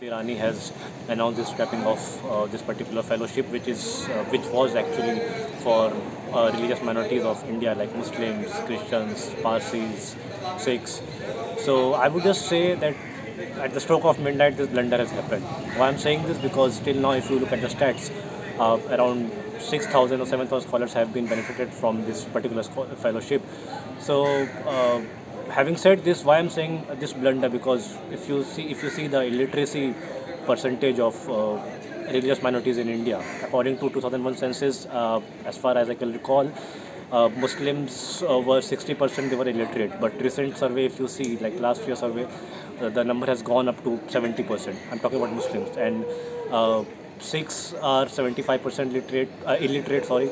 Irani has announced the scrapping of this particular fellowship, which was actually for religious minorities of India like Muslims, Christians, Parsis, Sikhs. So I would just say that at the stroke of midnight, this blunder has happened. Why I'm saying this because till now, if you look at the stats, around 6,000 or 7,000 scholars have been benefited from this particular fellowship. So having said this, why I'm saying this blunder, because if you see the illiteracy percentage of religious minorities in India, according to 2001 census, as far as I can recall, Muslims were 60%, they were illiterate. But recent survey, if you see, like last year survey, the number has gone up to 70%. I'm talking about Muslims, and Sikhs are 75% illiterate. Sorry,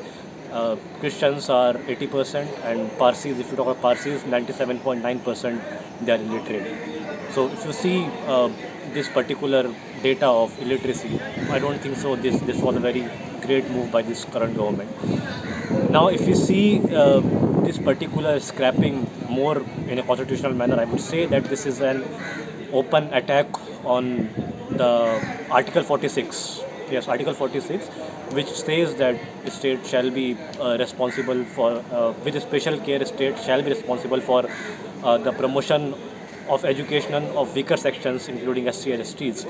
Christians are 80%, and Parsis, if you talk about Parsis, 97.9% they are illiterate. So if you see this particular data of illiteracy, I don't think so. This was a very great move by this current government. Now, if you see this particular scrapping more in a constitutional manner, I would say that this is an open attack on the Article 46. Yes, Article 46, which says that state shall be responsible for, with a special care, state shall be responsible for the promotion of education of weaker sections, including SC and STs.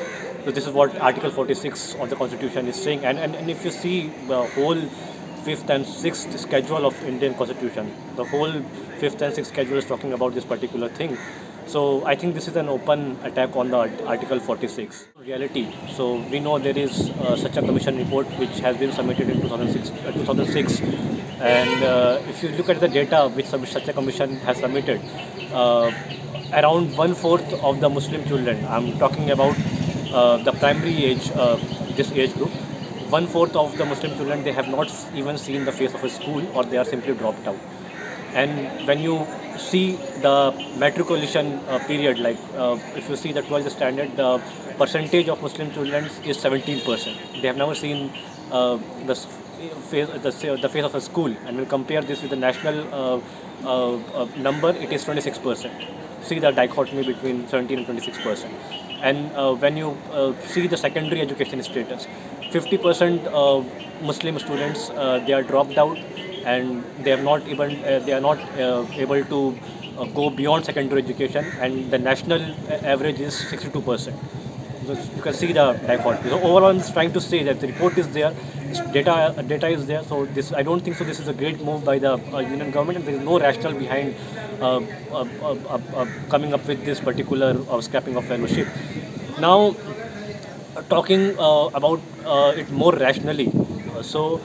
So this is what Article 46 of the Constitution is saying. And if you see the whole fifth and sixth schedule of Indian Constitution, the whole fifth and sixth schedule is talking about this particular thing. So I think this is an open attack on the Article 46 reality. So we know there is such a commission report which has been submitted in 2006, and if you look at the data which such a commission has submitted, around one fourth of the Muslim children, I'm talking about the primary age, this age group, one fourth of the Muslim children, they have not even seen the face of a school, or they are simply dropped out. And when you see the matriculation period, like if you see the 12th standard, the percentage of Muslim children is 17%. They have never seen the the face of a school, and when you compare this with the national number, it is 26%. See the dichotomy between 17 and 26%. And when you see the secondary education status, 50% Muslim students, they are dropped out, and they are not able to go beyond secondary education, and the national average is 62%. So you can see the dichotomy. So overall, I'm just trying to say that the report is there, data is there. So this, I don't think so. This is a great move by the union government, and there is no rationale behind coming up with this particular scrapping of fellowship. Now, talking about it more rationally, so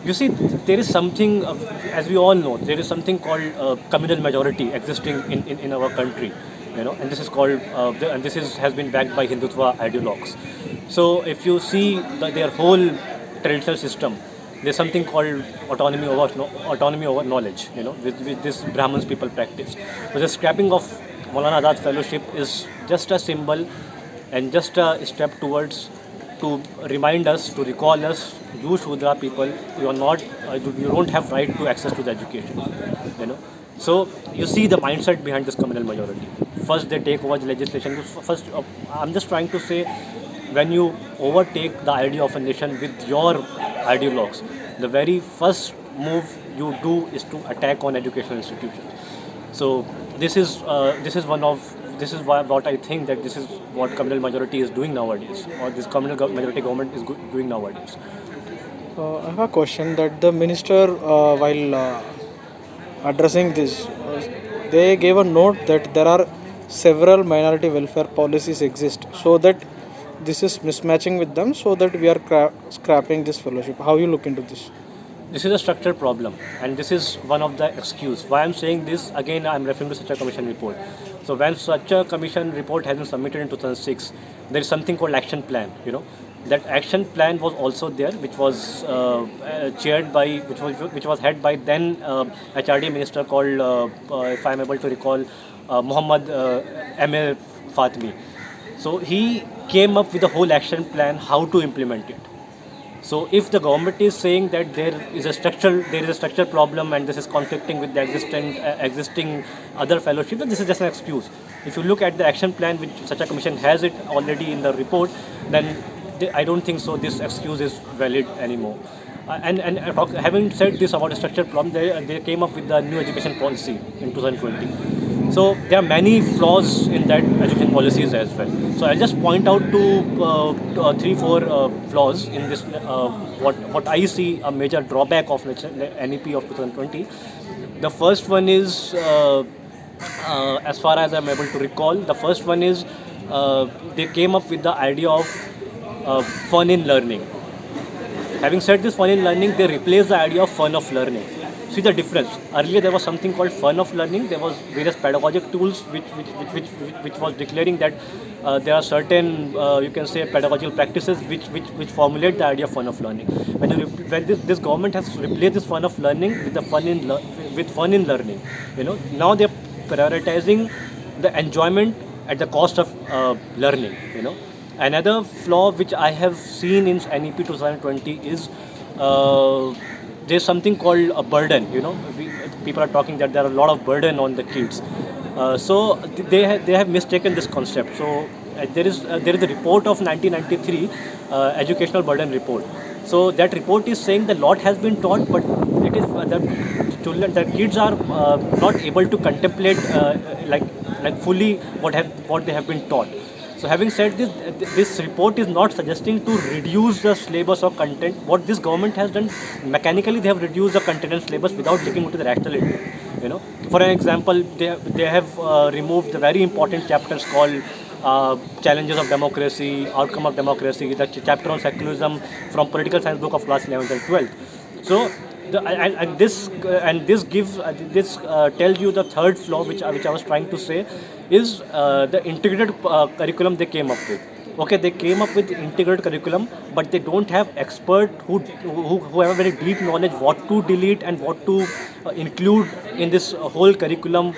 you see, there is something, as we all know, there is something called communal majority existing in our country, and this is called, and this has been backed by Hindutva ideologues. So if you see their whole traditional system, there's something called autonomy over knowledge, which this Brahmins people practice. So the scrapping of Maulana Azad fellowship is just a symbol and just a step towards to remind us, to recall us, you Shudra people, you are not, you don't have right to access to the education, So you see the mindset behind this communal majority. First they take over the legislation. First, I'm just trying to say, when you overtake the idea of a nation with your ideologues, the very first move you do is to attack on educational institutions. So this is what I think, that this is what communal majority is doing nowadays, or this communal majority government is doing nowadays. I have a question that the minister, while addressing this, they gave a note that there are several minority welfare policies exist, so that this is mismatching with them, so that we are scrapping this fellowship. How you look into this? This is a structural problem, and this is one of the excuse. Why I'm saying this, again, I'm referring to such a commission report. So when such a commission report has been submitted in 2006, there is something called action plan. That action plan was also there, which was chaired by, which was head by then HRD minister called, if I'm able to recall, Muhammad M.A. Fatmi. So he came up with a whole action plan how to implement it. So if the government is saying that there is a structural problem and this is conflicting with the existing other fellowship, then this is just an excuse. If you look at the action plan, which such a commission has it already in the report, then I don't think so. This excuse is valid anymore. Having said this about the structural problem, they came up with the new education policy in 2020. So there are many flaws in that education policies as well. So I'll just point out three, four flaws in this. What I see a major drawback of NEP of 2020. The first one is, as far as I'm able to recall, the first one is they came up with the idea of fun in learning. Having said this, fun in learning, they replaced the idea of fun of learning. See the difference. Earlier there was something called fun of learning. There was various pedagogic tools which was declaring that there are certain you can say pedagogical practices which formulate the idea of fun of learning. When this government has replaced this fun of learning with the fun in learning, now they're prioritizing the enjoyment at the cost of learning. Another flaw which I have seen in NEP 2020 is there's something called a burden. People are talking that there are a lot of burden on the kids. So they have mistaken this concept. So there is a report of 1993, educational burden report. So that report is saying the lot has been taught, but it is the kids are not able to contemplate like fully what they have been taught. So having said this, this report is not suggesting to reduce the syllabus or content. What this government has done, mechanically they have reduced the content and syllabus without looking into the rational intent. For an example, they have removed the very important chapters called Challenges of Democracy, Outcome of Democracy, the chapter on secularism from Political Science book of class 11th and 12th. So this tells you the third flaw which I was trying to say is the integrated curriculum they came up with. Okay, they came up with integrated curriculum, but they don't have expert who have a very deep knowledge what to delete and what to include in this whole curriculum,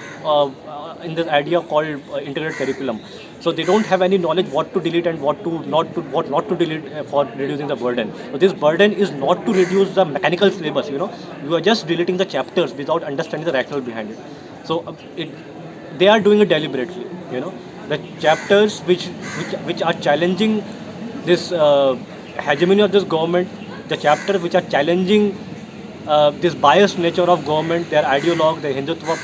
in this idea called integrated curriculum. So they don't have any knowledge what to delete and what not to delete for reducing the burden. So this burden is not to reduce the mechanical syllabus. You are just deleting the chapters without understanding the rationale behind it. So they are doing it deliberately. The chapters which are challenging this hegemony of this government, the chapters which are challenging this biased nature of government, their ideologue, their Hindutva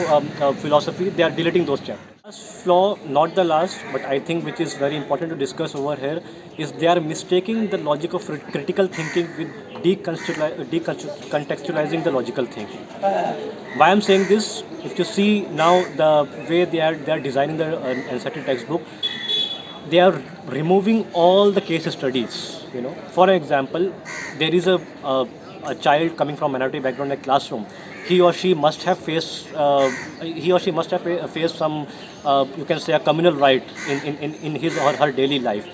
philosophy, they are deleting those chapters. Last flaw, not the last, but I think which is very important to discuss over here, is they are mistaking the logic of critical thinking with decontextualizing the logical thinking. Why I'm saying this? If you see now the way they are designing the NCERT textbook, they are removing all the case studies. For example, there is a child coming from minority background in a classroom. He or she must have faced some you can say a communal right in his or her daily life.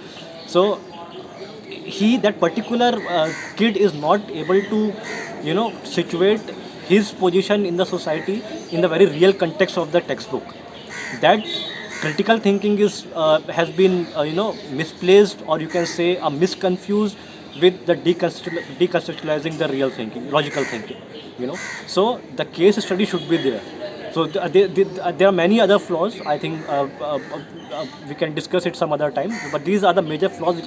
So that particular kid is not able to situate his position in the society in the very real context of the textbook. That critical thinking has been misplaced, or you can say misconfused with the deconceptualizing the real thinking, logical thinking. So the case study should be there. So there are many other flaws. I think we can discuss it some other time. But these are the major flaws which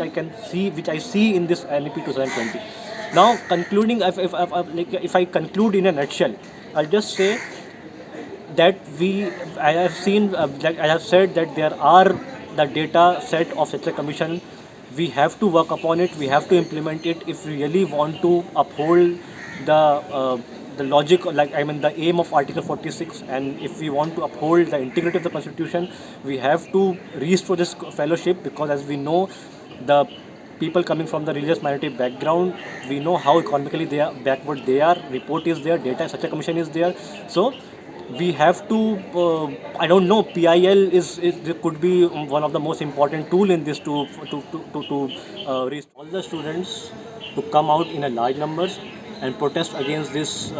I see in this NEP 2020. Now concluding, if I conclude in a nutshell, I'll just say that I have said that there are the data set of such a commission. We have to work upon it. We have to implement it if we really want to uphold the logic, the aim of Article 46, and if we want to uphold the integrity of the Constitution, we have to restore this fellowship, because as we know, the people coming from the religious minority background, we know how economically they are backward they are. Report is there, data such a commission is there. So we have to I don't know, PIL could be one of the most important tool in this to reach all the students to come out in a large numbers and protest against this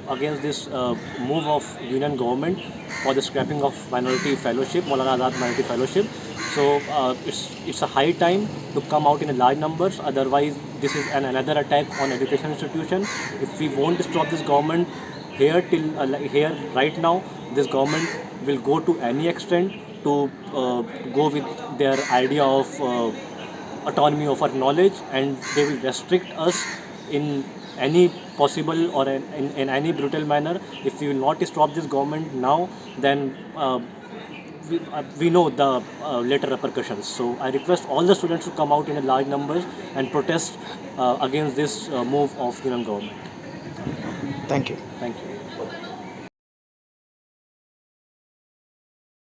against this move of union government for the scrapping of minority fellowship, Maulana Azad minority fellowship. So it's a high time to come out in large numbers. Otherwise, this is another attack on education institution. If we won't stop this government here right now, this government will go to any extent to go with their idea of autonomy of our knowledge, and they will restrict us in any possible or in any brutal manner. If we will not stop this government now, then we know the later repercussions. So I request all the students to come out in a large numbers and protest against this move of union government. Thank you. Thank you.